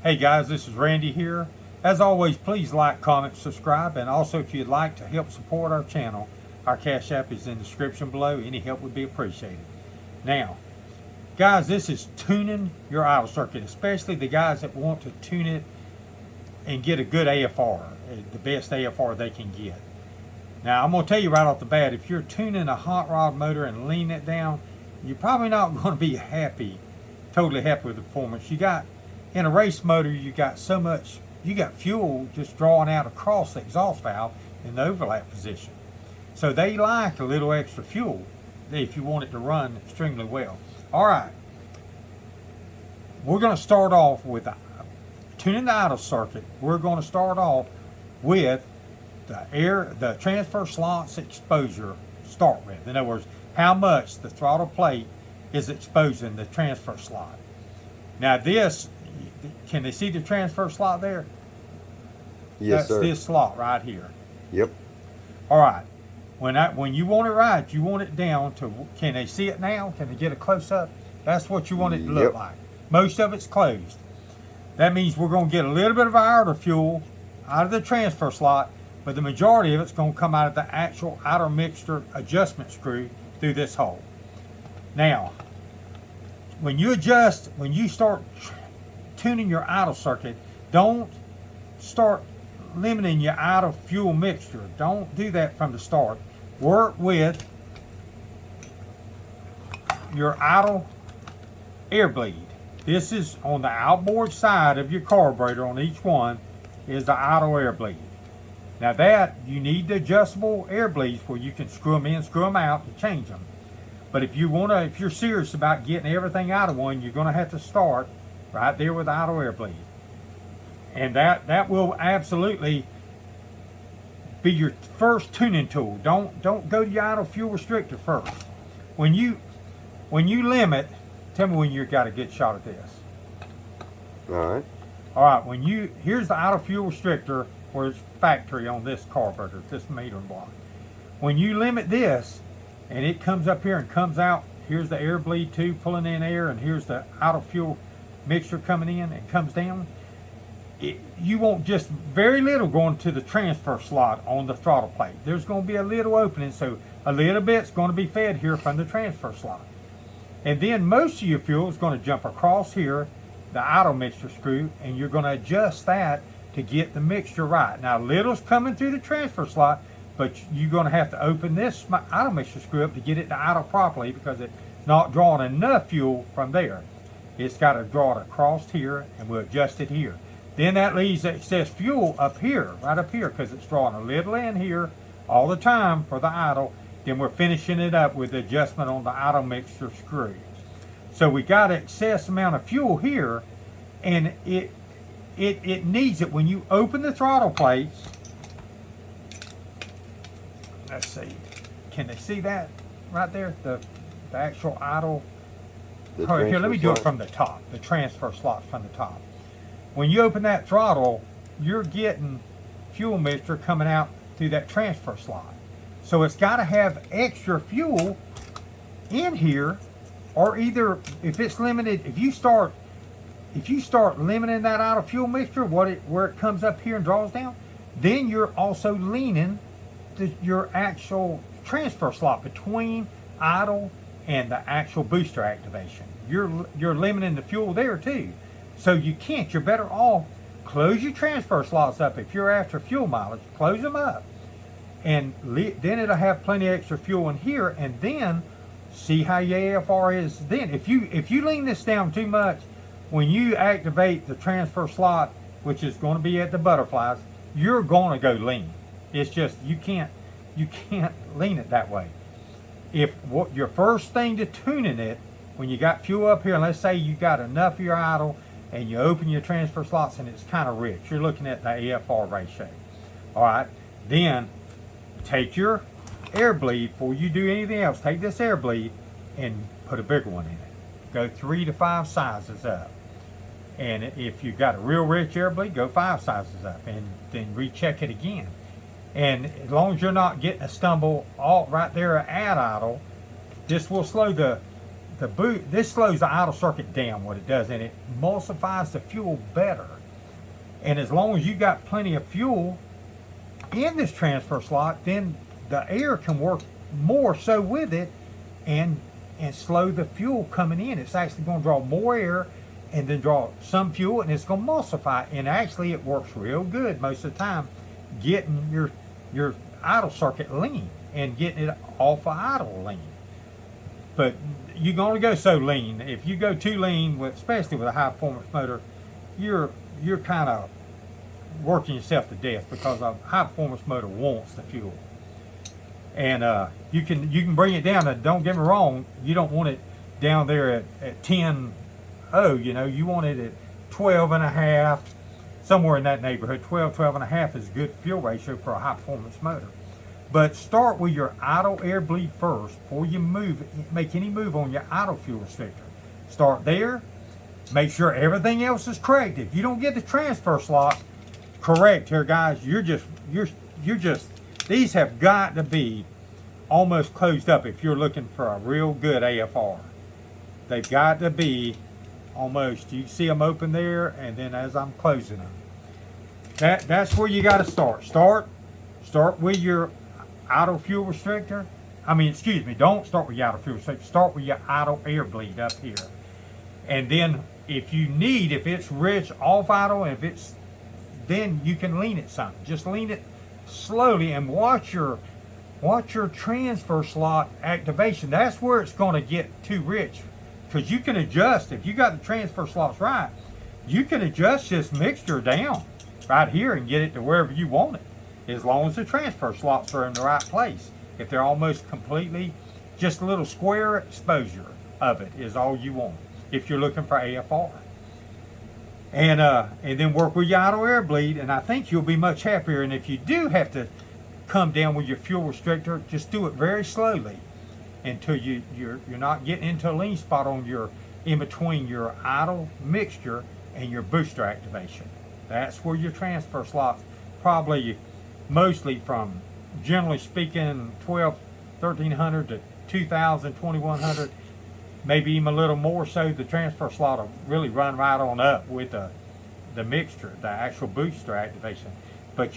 Hey guys, this is Randy here. As always, please like, comment, subscribe, and also if you'd like to help support our channel, our Cash App is in the description below. Any help would be appreciated. Now, guys, this is tuning your idle circuit, especially the guys that want to tune it and get a good AFR, the best AFR they can get. Now, I'm going to tell you right off the bat, if you're tuning a hot rod motor and leaning it down, you're probably not going to be totally happy with the performance. In a race motor, you got fuel just drawing out across the exhaust valve in the overlap position. So they like a little extra fuel if you want it to run extremely well. All right, we're going to start off with tuning the idle circuit. We're going to start off with the transfer slots exposure start with. In other words, how much the throttle plate is exposing the transfer slot. Now this, can they see the transfer slot there? Yes, sir. That's this slot right here. Yep. All right. When you want it right, you want it down to, can they see it now? Can they get a close up? That's what you want it to look like. Most of it's closed. That means we're going to get a little bit of our idle fuel out of the transfer slot, but the majority of it's going to come out of the actual idle mixture adjustment screw through this hole. Now, when you start tuning your idle circuit, don't start limiting your idle fuel mixture. Don't do that from the start. Work with your idle air bleed. This is on the outboard side of your carburetor. On each one is the idle air bleed. Now that, you need the adjustable air bleeds where you can screw them in, screw them out to change them. But if you're serious about getting everything out of one, you're going to have to start right there with the idle air bleed. And that will absolutely be your first tuning tool. Don't go to your idle fuel restrictor first. When you limit, tell me when you got a good shot at this. All right, here's the idle fuel restrictor where it's factory on this carburetor, this meter block. When you limit this, and it comes up here and comes out, here's the air bleed tube pulling in air, and here's the idle fuel mixture coming in and comes down. You want just very little going to the transfer slot on the throttle plate. There's going to be a little opening, so a little bit's going to be fed here from the transfer slot. And then most of your fuel is going to jump across here, the idle mixture screw, and you're going to adjust that to get the mixture right. Now, little's coming through the transfer slot, but you're going to have to open this idle mixture screw up to get it to idle properly because it's not drawing enough fuel from there. It's got to draw it across here, and we'll adjust it here. Then that leaves excess fuel up here, right up here, because it's drawing a little in here all the time for the idle. Then we're finishing it up with the adjustment on the idle mixture screws. So we got excess amount of fuel here, and it needs it. When you open the throttle plates, let's see, can they see that right there? The actual idle. All right, here, let me do it from the top, the transfer slot from the top. When you open that throttle, you're getting fuel mixture coming out through that transfer slot. So it's got to have extra fuel in here, or either if it's limited, if you start limiting that idle fuel mixture, where it comes up here and draws down, then you're also leaning your actual transfer slot between idle and the actual booster activation. You're limiting the fuel there too. So you're better off, close your transfer slots up. If you're after fuel mileage, close them up. And then it'll have plenty of extra fuel in here, and then see how your AFR is then. If you lean this down too much, when you activate the transfer slot, which is going to be at the butterflies, you're going to go lean. It's just, you can't lean it that way. Your first thing to tuning it, when you got fuel up here, and let's say you got enough of your idle, and you open your transfer slots and it's kind of rich, you're looking at the AFR ratio. All right, then take your air bleed before you do anything else. Take this air bleed and put a bigger one in it. Go 3 to 5 sizes up. And if you've got a real rich air bleed, go 5 sizes up, and then recheck it again. And as long as you're not getting a stumble all right there at idle, this will slow the this slows the idle circuit down, what it does, and it emulsifies the fuel better. And as long as you got plenty of fuel in this transfer slot, then the air can work more so with it and slow the fuel coming in. It's actually going to draw more air and then draw some fuel, and it's going to emulsify it. And actually it works real good most of the time, getting your idle circuit lean and getting it off of idle lean. But you're going to go so lean. If you go too lean, especially with a high performance motor, you're kind of working yourself to death, because a high performance motor wants the fuel. And you can bring it down. And don't get me wrong, you don't want it down there at 10.0. You want it at 12.5, somewhere in that neighborhood. 12.5 is a good fuel ratio for a high performance motor. But start with your idle air bleed first before you make any move on your idle fuel restrictor. Start there. Make sure everything else is correct. If you don't get the transfer slot correct here, guys, you're just these have got to be almost closed up if you're looking for a real good AFR. They've got to be almost, you see them open there, and then as I'm closing them. That's where you got to start. Start with your idle fuel restrictor. Don't start with your idle fuel restrictor. Start with your idle air bleed up here. And then if it's rich off idle, then you can lean it some. Just lean it slowly and watch your transfer slot activation. That's where it's going to get too rich, because you can adjust. If you got the transfer slots right, you can adjust this mixture down right here and get it to wherever you want it, as long as the transfer slots are in the right place. If they're almost completely, just a little square exposure of it is all you want if you're looking for AFR. And then work with your idle air bleed, and I think you'll be much happier. And if you do have to come down with your fuel restrictor, just do it very slowly until you're not getting into a lean spot in between your idle mixture and your booster activation. That's where your transfer slots, probably mostly from, generally speaking, 1300 to 2000, 2100. Maybe even a little more so, the transfer slot will really run right on up with the mixture, the actual booster activation. But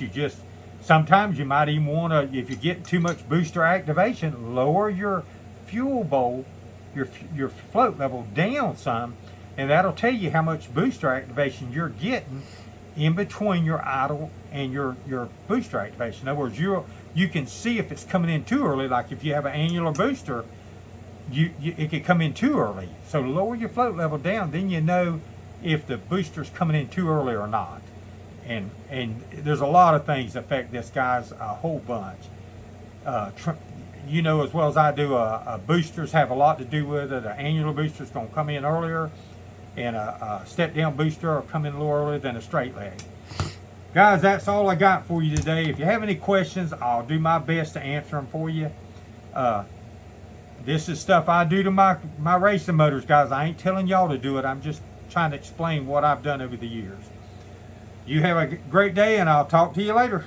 sometimes you might even want to, if you get too much booster activation, lower your fuel bowl, your float level down some, and that'll tell you how much booster activation you're getting in between your idle and your booster activation. In other words, you can see if it's coming in too early. Like if you have an annular booster, it could come in too early. So lower your float level down, then you know if the booster's coming in too early or not. And there's a lot of things that affect this, guys, a whole bunch. You know as well as I do, boosters have a lot to do with it. An annular booster is going to come in earlier, and a step down booster will come in a little earlier than a straight leg. Guys, that's all I got for you today. If you have any questions, I'll do my best to answer them for you. This is stuff I do to my racing motors, guys. I ain't telling y'all to do it. I'm just trying to explain what I've done over the years. You have a great day, and I'll talk to you later.